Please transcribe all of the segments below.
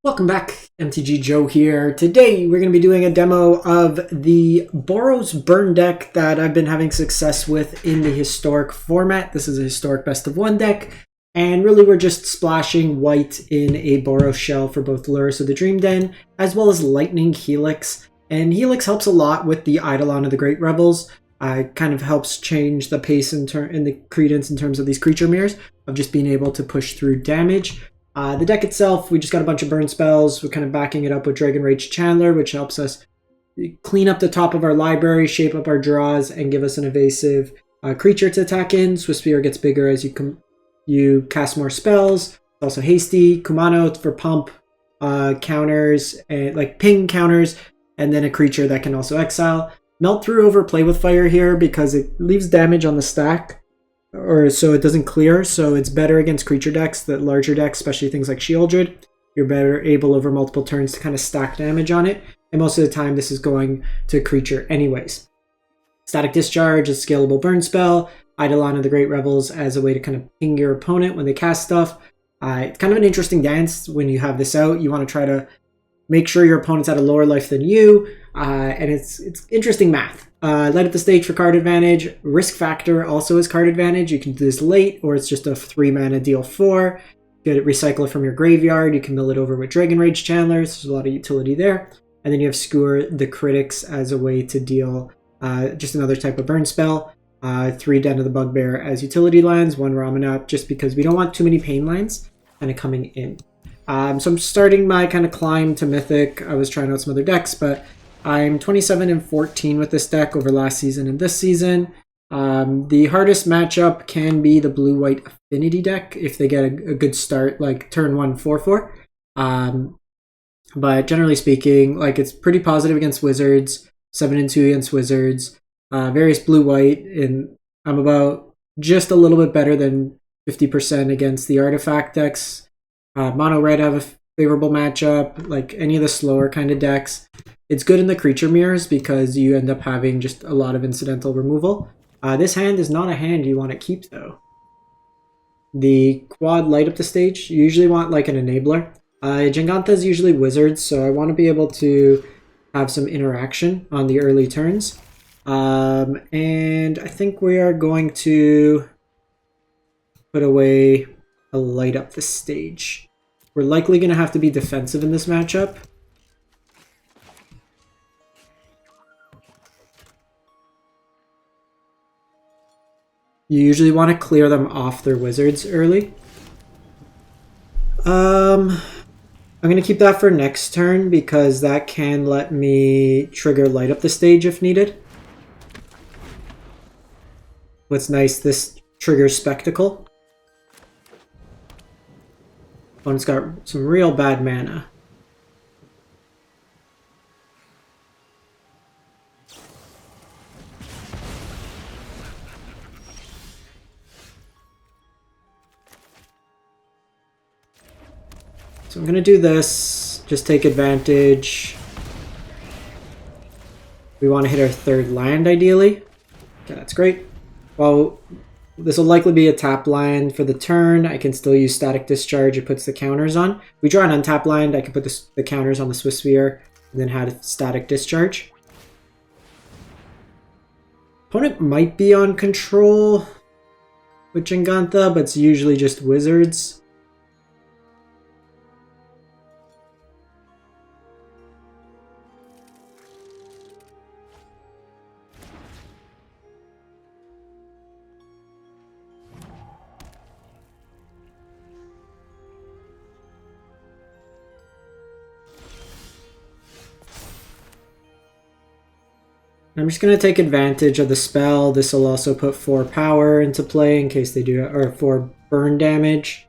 Welcome back, MTG Joe here. Today we're going to be doing a demo of the Boros burn deck that I've been having success with in the historic format. This is a historic best of one deck, and really we're just splashing white in a Boros shell for both Lurrus of the Dream Den as well as Lightning Helix. And Helix helps a lot with the Eidolon of the Great Rebels. It kind of helps change the pace in the credence in terms of these creature mirrors of just being able to push through damage. The deck itself, we just got a bunch of burn spells. We're kind of backing it up with Dragon Rage Chandler, which helps us clean up the top of our library, shape up our draws, and give us an evasive creature to attack in. Swift Spear gets bigger as you cast more spells. Also hasty, Kumano for pump counters, and like ping counters, and then a creature that can also exile. Melt Through over Play with Fire here because it leaves damage on the stack, or so it doesn't clear, so it's better against creature decks, the larger decks, especially things like Shieldred. You're better able over multiple turns to kind of stack damage on it, and most of the time this is going to creature anyways. Static Discharge is a scalable burn spell. Eidolon of the Great Rebels as a way to kind of ping your opponent when they cast stuff. It's kind of an interesting dance when you have this out. You want to try to make sure your opponent's at a lower life than you, and it's interesting math. Light up the stage for card advantage. Risk Factor also is card advantage. You can do this late, or it's just a 3 mana deal 4. You can recycle it from your graveyard. You can mill it over with Dragon Rage Chandler. So there's a lot of utility there. And then you have Skewer the Critics as a way to deal just another type of burn spell. 3 Den of the Bugbear as utility lands, 1 Ramen Up, just because we don't want too many pain lands kind of coming in. So I'm starting my kind of climb to Mythic. I was trying out some other decks, but I'm 27-14 with this deck over last season and this season. The hardest matchup can be the blue-white affinity deck if they get a good start, like turn 1 4/4. But generally speaking, like it's pretty positive against Wizards, 7-2 against Wizards, various blue-white, and I'm about just a little bit better than 50% against the artifact decks. Mono red have a favorable matchup, like any of the slower kind of decks. It's good in the creature mirrors because you end up having just a lot of incidental removal. This hand is not a hand you want to keep though. The quad light up the stage, you usually want like an enabler. Jinganta is usually wizards, so I want to be able to have some interaction on the early turns. And I think we are going to put away a light up the stage. We're likely going to have to be defensive in this matchup. You usually want to clear them off their wizards early. I'm going to keep that for next turn because that can let me trigger light up the stage if needed. What's nice, this triggers Spectacle. Opponent's got some real bad mana. So I'm going to do this, just take advantage. We want to hit our 3rd land ideally. Okay, that's great. Well, this will likely be a tap land for the turn. I can still use Static Discharge. It puts the counters on. We draw an untap land. I can put the counters on the Swift Sphere and then have Static Discharge. Opponent might be on control with Jinganta, but it's usually just wizards. I'm just going to take advantage of the spell. This will also put 4 power into play in case they do, or 4 burn damage.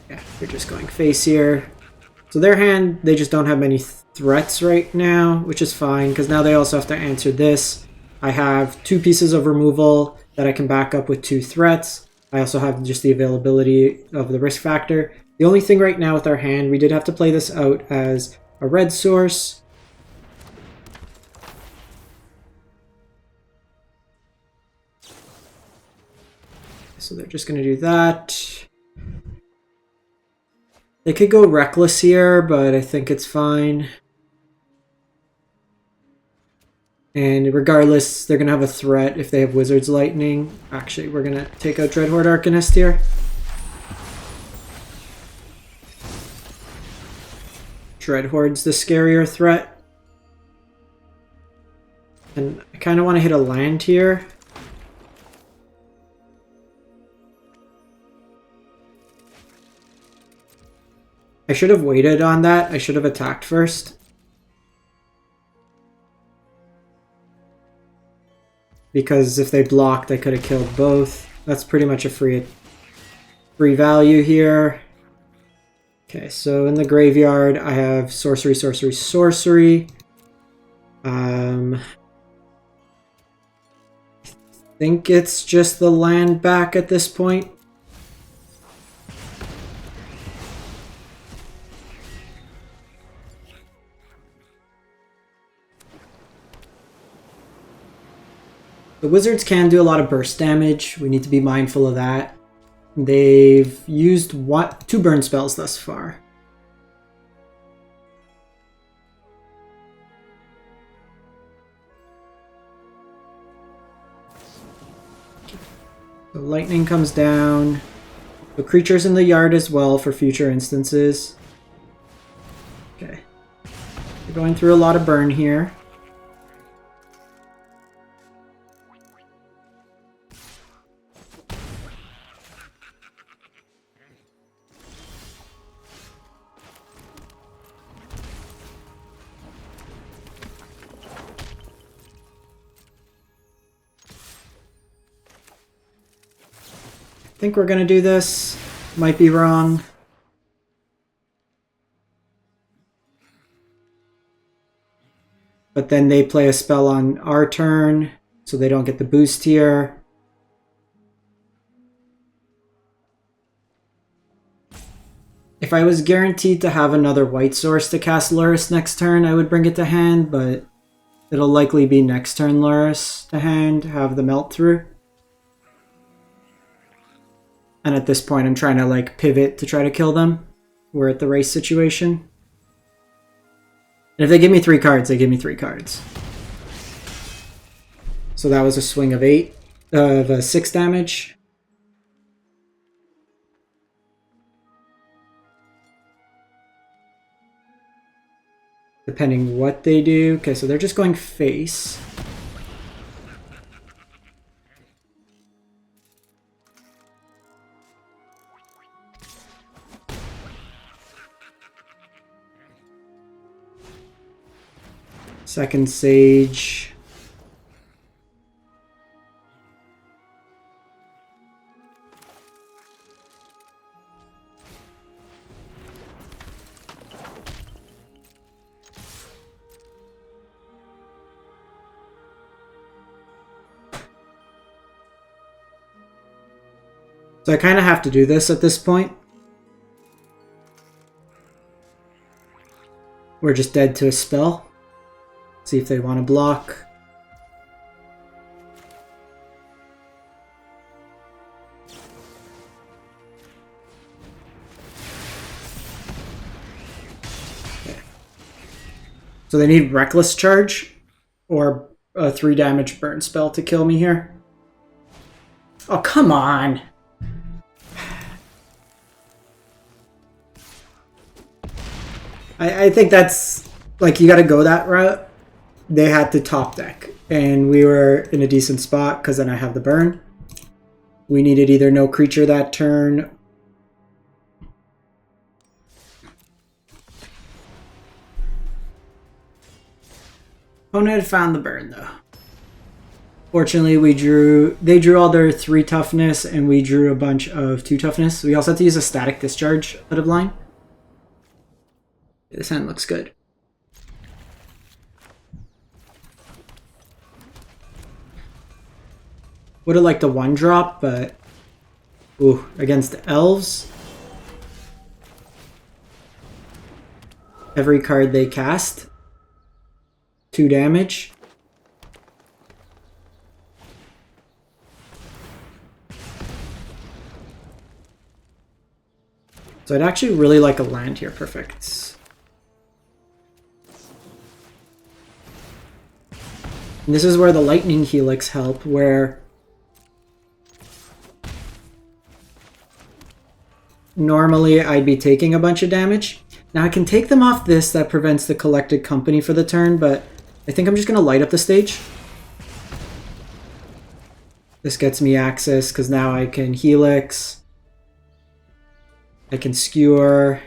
Yeah, they're just going face here. So their hand, they just don't have many threats right now, which is fine because now they also have to answer this. I have 2 pieces of removal that I can back up with 2 threats. I also have just the availability of the risk factor. The only thing right now with our hand, we did have to play this out as a red source. So they're just going to do that. They could go reckless here, but I think it's fine. And regardless, they're going to have a threat if they have Wizard's Lightning. Actually, we're going to take out Dreadhorde Arcanist here. Dreadhorde's the scarier threat. And I kind of want to hit a land here. I should have waited on that. I should have attacked first. Because if they blocked, I could have killed both. That's pretty much a free value here. Okay, so in the graveyard, I have sorcery, sorcery, sorcery. I think it's just the land back at this point. The wizards can do a lot of burst damage. We need to be mindful of that. They've used 2 burn spells thus far. The lightning comes down. The creatures in the yard as well for future instances. Okay. We're going through a lot of burn here. I think we're gonna do this. Might be wrong. But then they play a spell on our turn, so they don't get the boost here. If I was guaranteed to have another white source to cast Lurrus next turn, I would bring it to hand, but it'll likely be next turn Lurrus to hand, have the melt through. And at this point, I'm trying to like pivot to try to kill them. We're at the race situation. And if they give me 3 cards, they give me 3 cards. So that was a swing of 6 damage. Depending what they do. Okay, so they're just going face. Second Sage. So I kind of have to do this at this point. We're just dead to a spell. See if they want to block. Okay. So they need Reckless Charge or a 3 damage burn spell to kill me here. Oh, come on! I think that's, like, you gotta go that route. They had to top deck, and we were in a decent spot because then I have the burn. We needed either no creature that turn. Opponent had found the burn though. Fortunately, they drew all their 3 toughness, and we drew a bunch of 2 toughness. We also had to use a static discharge out of line. This hand looks good. Would have liked a 1-drop, but ooh, against Elves, every card they cast, 2 damage. So I'd actually really like a land here. Perfect. And this is where the lightning helix help, where normally I'd be taking a bunch of damage. Now I can take them off this, that prevents the collected company for the turn, but I think I'm just going to light up the stage. This gets me access because now I can helix. I can skewer.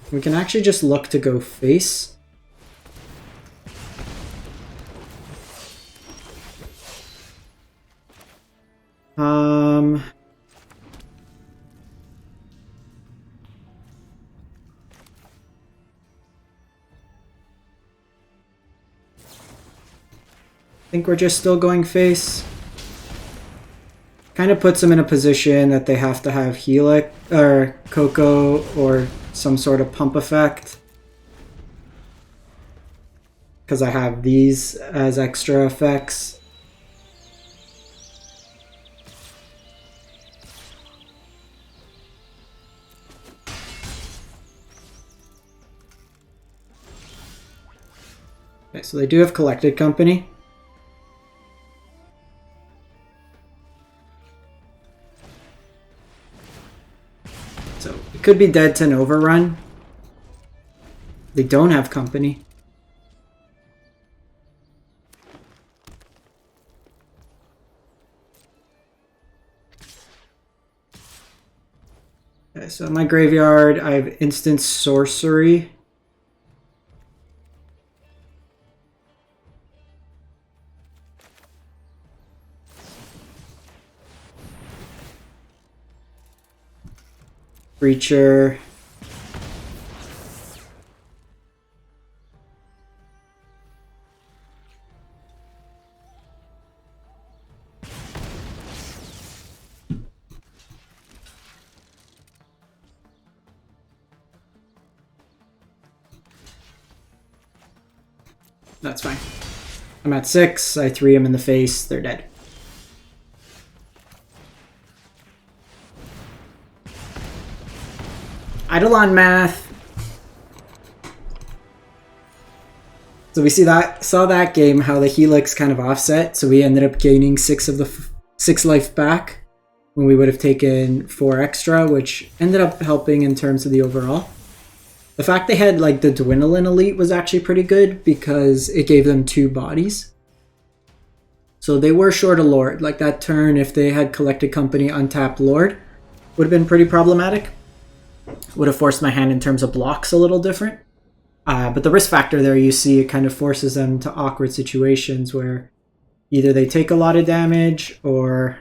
We can actually just look to go face. I think we're just still going face. Kind of puts them in a position that they have to have helix or Coco or some sort of pump effect. Because I have these as extra effects. Okay, so they do have collected company. So it could be dead to an overrun. They don't have company. Okay, so in my graveyard, I have instant sorcery. Breacher. That's fine. I'm at 6. I 3 them in the face. They're dead. Eidolon math. So we saw that game how the helix kind of offset. So we ended up gaining 6 of the 6 life back when we would have taken 4 extra, which ended up helping in terms of the overall. The fact they had like the Dwindlin Elite was actually pretty good because it gave them 2 bodies. So they were short a Lord. Like that turn, if they had collected company untapped Lord, would have been pretty problematic. Would have forced my hand in terms of blocks a little different. But the risk factor there, you see, it kind of forces them to awkward situations where either they take a lot of damage or...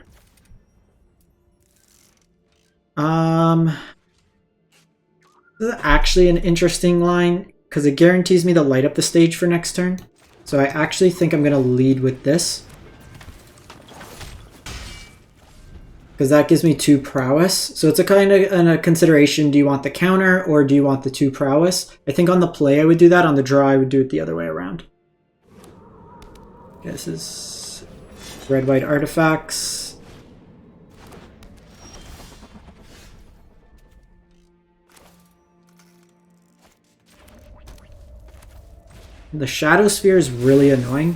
This is actually an interesting line because it guarantees me to light up the stage for next turn. So I actually think I'm going to lead with this. Because that gives me 2 prowess. So it's a kind of a consideration. Do you want the counter or do you want the 2 prowess? I think on the play I would do that. On the draw I would do it the other way around. Okay, this is red-white artifacts. The Shadow Sphere is really annoying.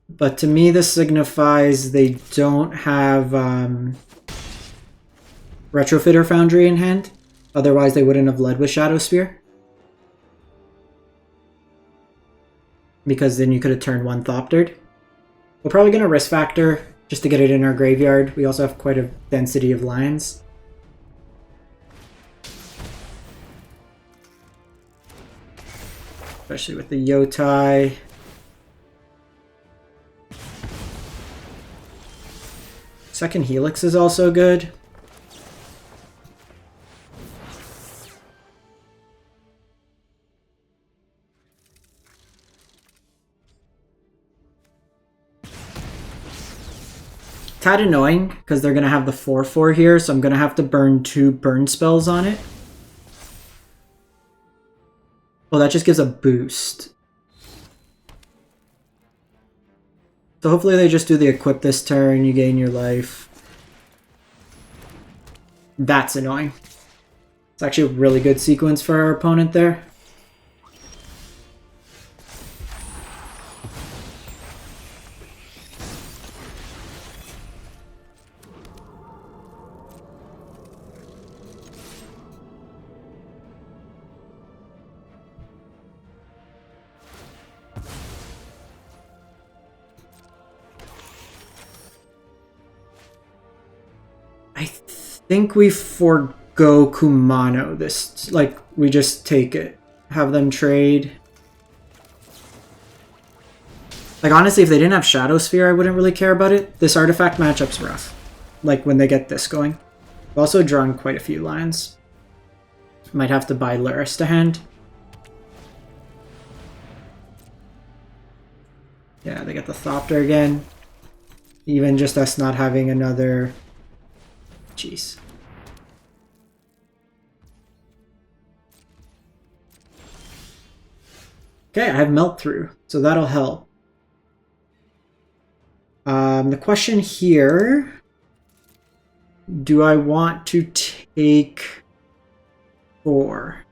But to me, this signifies they don't have Retrofitter Foundry in hand. Otherwise, they wouldn't have led with Shadow Sphere. Because then you could have turned 1 Thoptered. We're probably going to risk factor just to get it in our graveyard. We also have quite a density of lands. Especially with the Yotai. Second Helix is also good. Tad annoying because they're going to have the 4/4 here, so I'm going to have to burn 2 burn spells on it. Oh, that just gives a boost. So hopefully they just do the equip this turn, you gain your life. That's annoying. It's actually a really good sequence for our opponent there. I think we forgo Kumano this, like, we just take it. Have them trade. Like, honestly, if they didn't have Shadow Sphere, I wouldn't really care about it. This artifact matchup's rough. Like, when they get this going. I've also drawn quite a few lands. Might have to buy Luris to hand. Yeah, they get the Thopter again. Even just us not having another... Jeez. Okay, I have Melt Through, so that'll help. The question here... Do I want to take 4?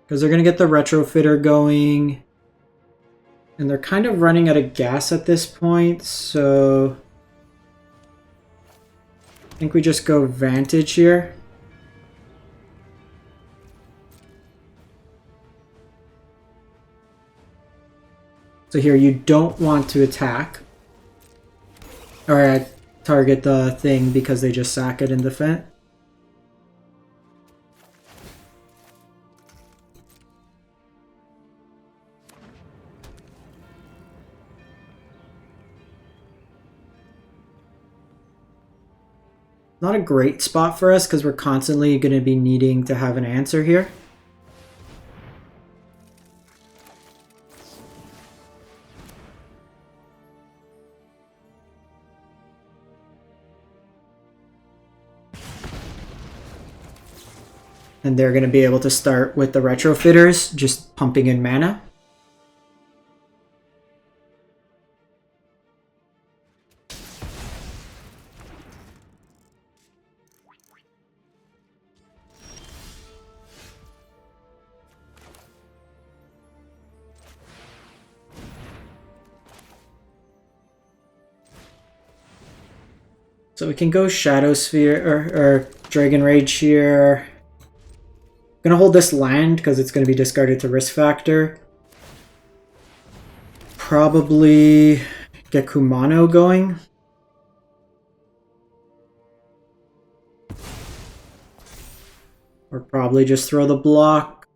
Because they're going to get the Retrofitter going. And they're kind of running out of gas at this point, so... I think we just go Vantage here. So here, you don't want to attack. Or target the thing because they just sack it in defense. Not a great spot for us because we're constantly going to be needing to have an answer here. And they're going to be able to start with the Retrofitters, just pumping in mana. So we can go Shadow Sphere or Dragon Rage here. I'm gonna hold this land because it's gonna be discarded to Risk Factor. Probably get Kumano going. Or probably just throw the block.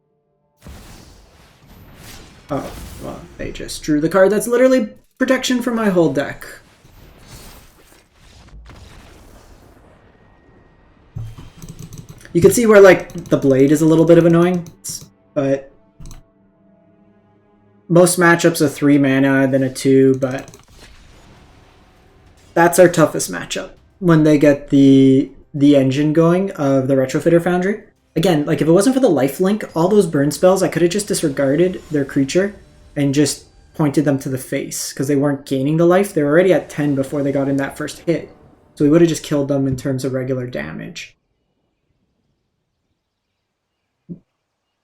Oh, well, they just drew the card. That's literally protection from my whole deck. You can see where, like, the blade is a little bit of annoying, but most matchups are 3 mana, then a 2, but that's our toughest matchup when they get the engine going of the Retrofitter Foundry. Again, like, if it wasn't for the lifelink, all those burn spells, I could have just disregarded their creature and just pointed them to the face because they weren't gaining the life. They were already at 10 before they got in that first hit. So we would have just killed them in terms of regular damage.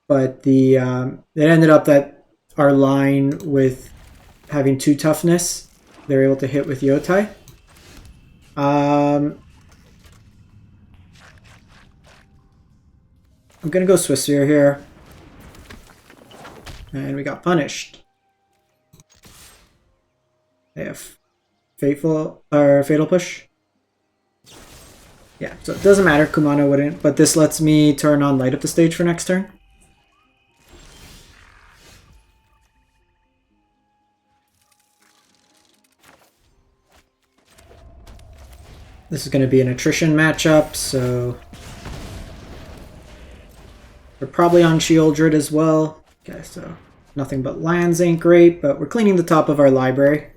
But it ended up that our line with having 2 toughness, they're able to hit with Yotai. I'm gonna go Swissphere here. And we got punished. They have Fatal Push. Yeah, so it doesn't matter, Kumano wouldn't, but this lets me turn on Light Up the Stage for next turn. This is going to be an Attrition matchup, so we're probably on Shieldred as well. Okay, so nothing but lands ain't great, but we're cleaning the top of our library.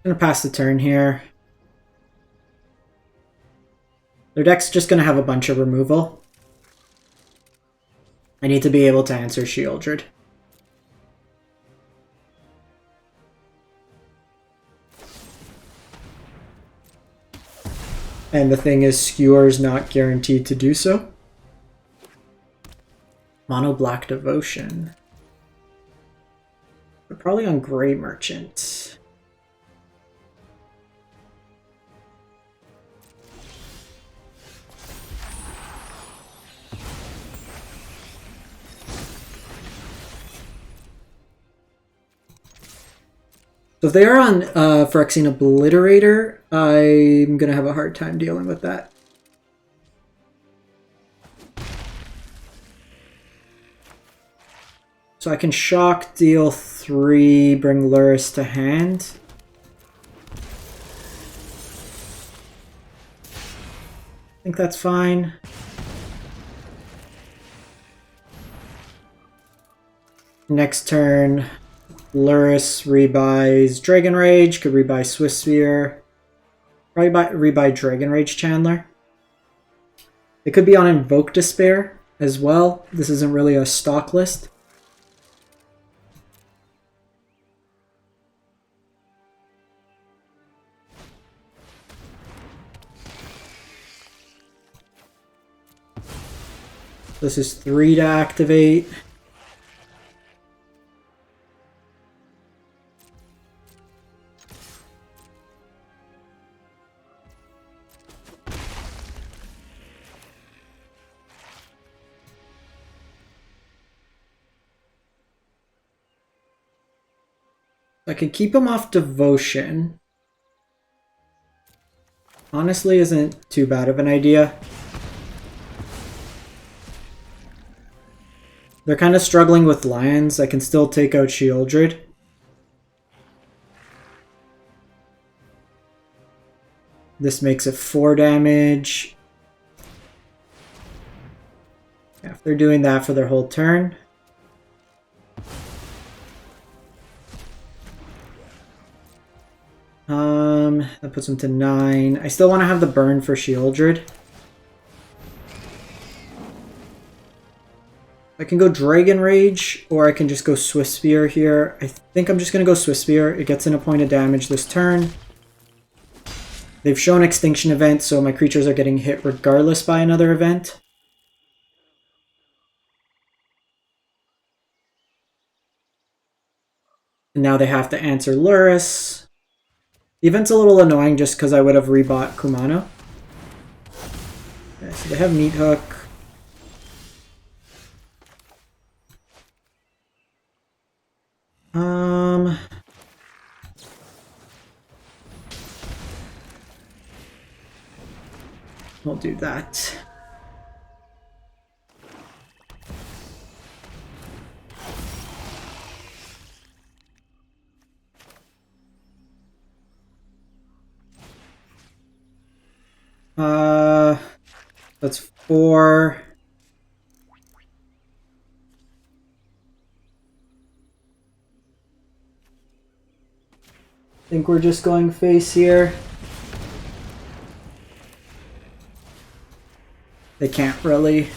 Gonna pass the turn here. Their deck's just gonna have a bunch of removal. I need to be able to answer Shieldred. And the thing is, Skewer's not guaranteed to do so. Mono Black Devotion. But probably on Grey Merchant. So if they are on Phyrexian Obliterator, I'm going to have a hard time dealing with that. So I can shock, deal 3, bring Lurrus to hand. I think that's fine. Next turn, Lurrus rebuys Dragon Rage, could rebuy Swift Sphere. Probably rebuy Dragon Rage Chandler. It could be on Invoke Despair as well. This isn't really a stock list. This is 3 to activate. I can keep him off Devotion. Honestly, isn't too bad of an idea. They're kind of struggling with Lions. I can still take out Shieldred. This makes it 4 damage. Yeah, if they're doing that for their whole turn. That puts them to 9. I still want to have the burn for Shieldred. I can go Dragon Rage, or I can just go Swift Spear here. I think I'm just going to go Swift Spear. It gets in a point of damage this turn. They've shown Extinction Event, so my creatures are getting hit regardless by another event. And now they have to answer Lurrus. The event's a little annoying just because I would have rebought Kumano. Okay, so they have Meat Hook. We'll do that. That's 4. I think we're just going face here. They can't really.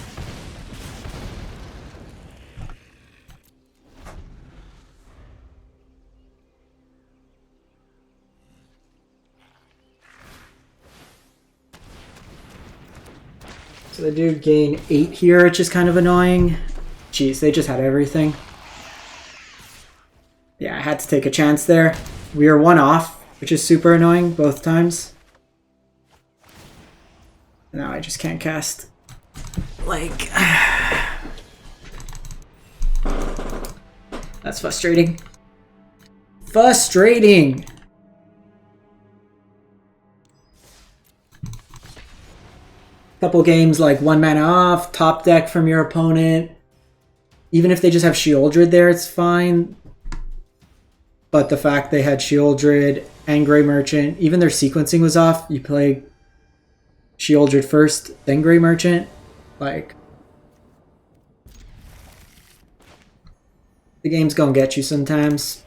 So they do gain 8 here, which is kind of annoying. Jeez, they just had everything. Yeah, I had to take a chance there. We are 1 off, which is super annoying both times. Now I just can't cast. Like... That's frustrating. Frustrating! Couple games like 1 mana off, top deck from your opponent. Even if they just have Shieldred there, it's fine. But the fact they had Shieldred and Grey Merchant, even their sequencing was off. You play Shieldred first, then Grey Merchant. Like, the game's gonna get you sometimes.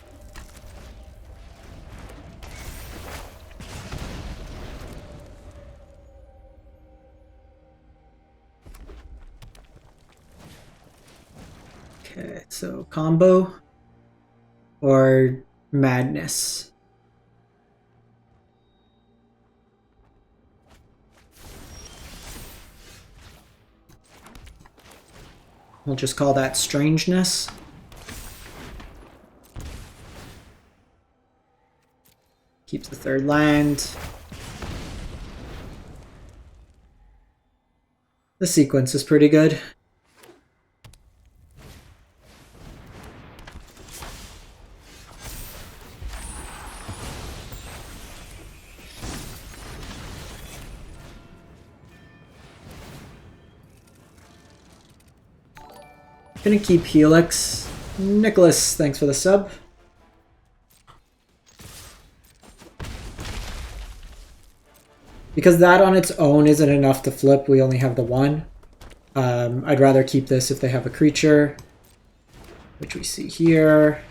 Okay, so combo or madness. We'll just call that strangeness. Keeps the third land. The sequence is pretty good. Gonna keep Helix. Nicholas, thanks for the sub. Because that on its own isn't enough to flip, we only have the one. I'd rather keep this if they have a creature, which we see here.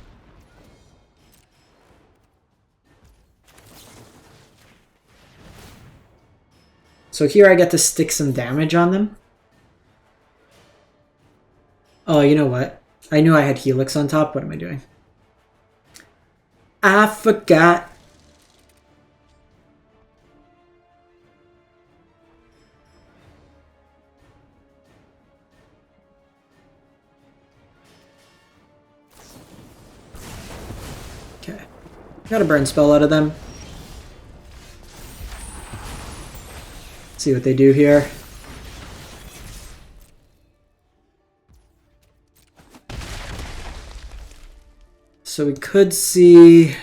So here I get to stick some damage on them. Oh, you know what? I knew I had Helix on top. What am I doing? I forgot. Okay. Got a burn spell out of them. See what they do here. So we could see...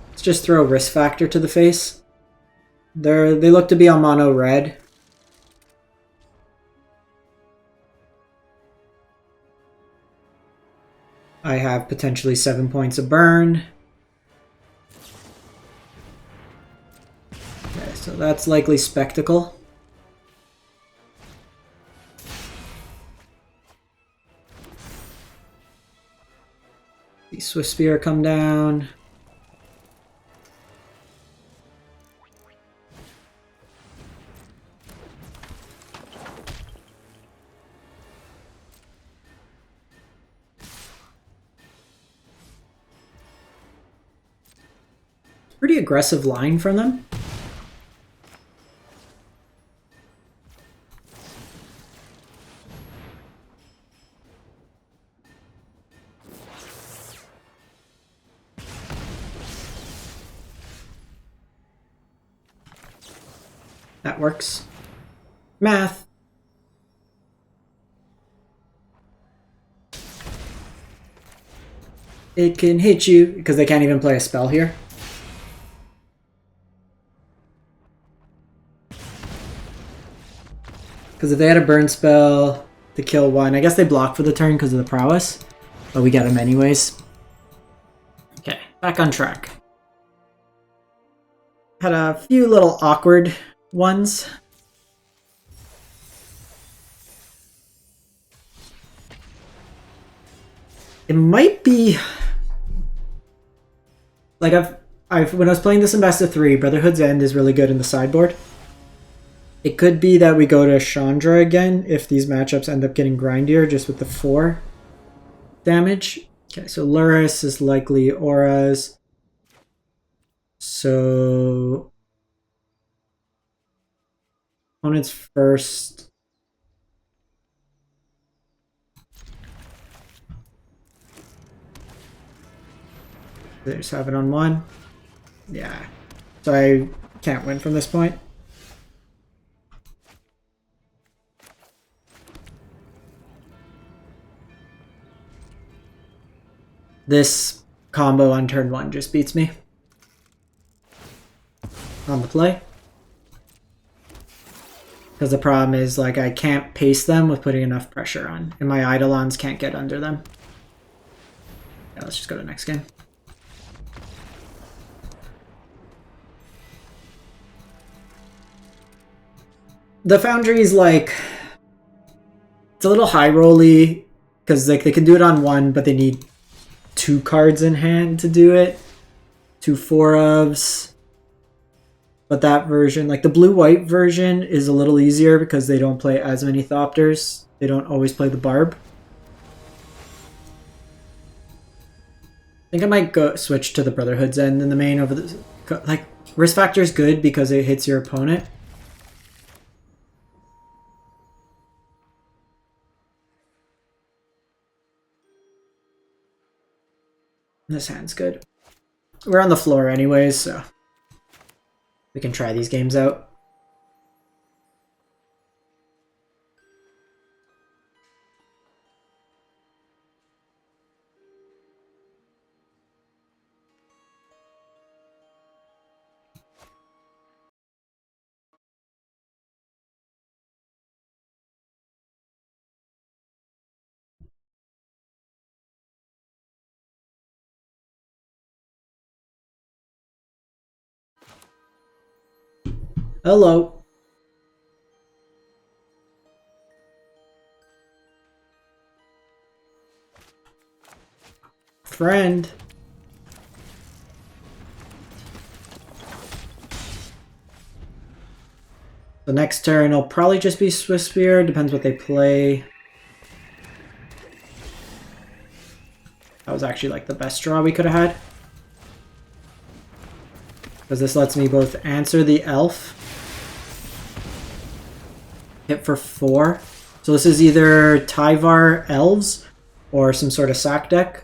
Let's just throw risk factor to the face. They look to be on mono red. I have potentially 7 points of burn. Okay, so that's likely Spectacle. The Swift Spear come down. Pretty aggressive line from them. That works. Math. It can hit you because they can't even play a spell here. Because if they had a burn spell to kill one, I guess they block for the turn because of the prowess. But we get them anyways. Okay, back on track. Had a few little awkward ones. It might be... Like, when I was playing this in Best of 3, Brotherhood's End is really good in the sideboard. It could be that we go to Chandra again if these matchups end up getting grindier just with the 4 damage. Okay, so Luris is likely auras. So... Opponent's first... They just have it on 1. Yeah. So I can't win from this point. This combo on turn 1 just beats me. On the play. Because the problem is, like, I can't pace them with putting enough pressure on. And my Eidolons can't get under them. Yeah, let's just go to next game. The Foundry's like... It's a little high rolly. Because like they can do it on 1, but they need 2 cards in hand to do it. 2 4-ofs. But that version, like the blue-white version, is a little easier because they don't play as many Thopters. They don't always play the Barb. I think I might go switch to the Brotherhood's End in the main over the... Like, risk factor is good because it hits your opponent. This hand's good. We're on the floor anyways, so we can try these games out. Hello. Friend. The next turn will probably just be Swift Spear, depends what they play. That was actually like the best draw we could have had. Because this lets me both answer the elf, hit for 4. So this is either Tyvar Elves or some sort of sack deck.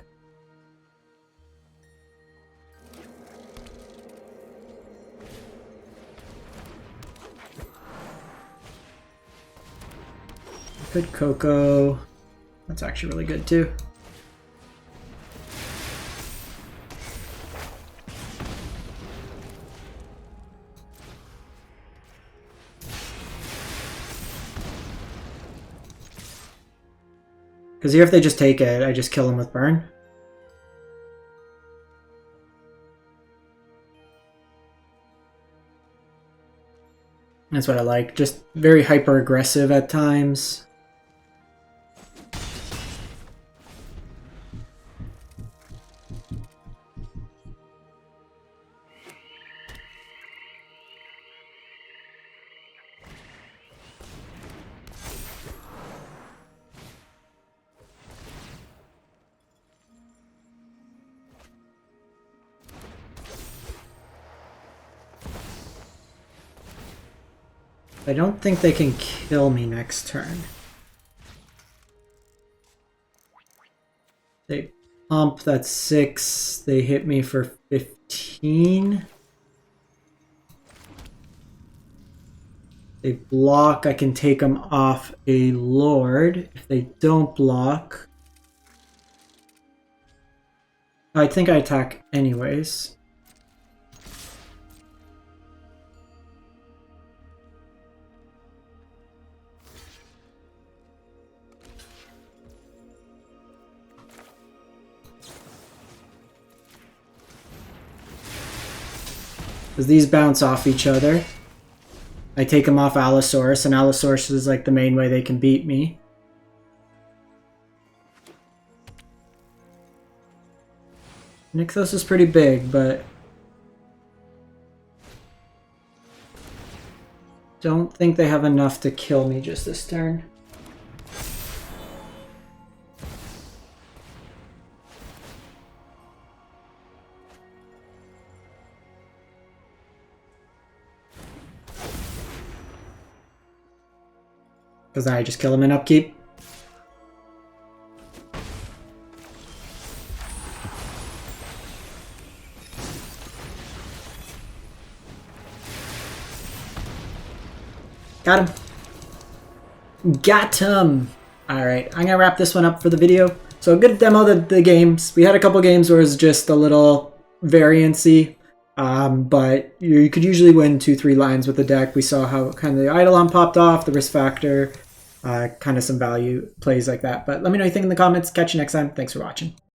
Good Coco. That's actually really good too. Because here if they just take it, I just kill them with burn. That's what I like. Just very hyper aggressive at times. I don't think they can kill me next turn. They pump, that's 6. They hit me for 15. They block, I can take them off a Lord. If they don't block, I think I attack anyways. Because these bounce off each other. I take them off Allosaurus, and Allosaurus is like the main way they can beat me. Nykthos is pretty big, but don't think they have enough to kill me just this turn. Because then I just kill him in upkeep. Got him. Got him. Alright, I'm gonna wrap this one up for the video. So a good demo of the games. We had a couple games where it was just a little variancy. But you could usually win 2-3 lines with the deck. We saw how kind of the Eidolon popped off, the risk factor, kind of some value plays like that. But let me know what you think in the comments. Catch you next time. Thanks for watching.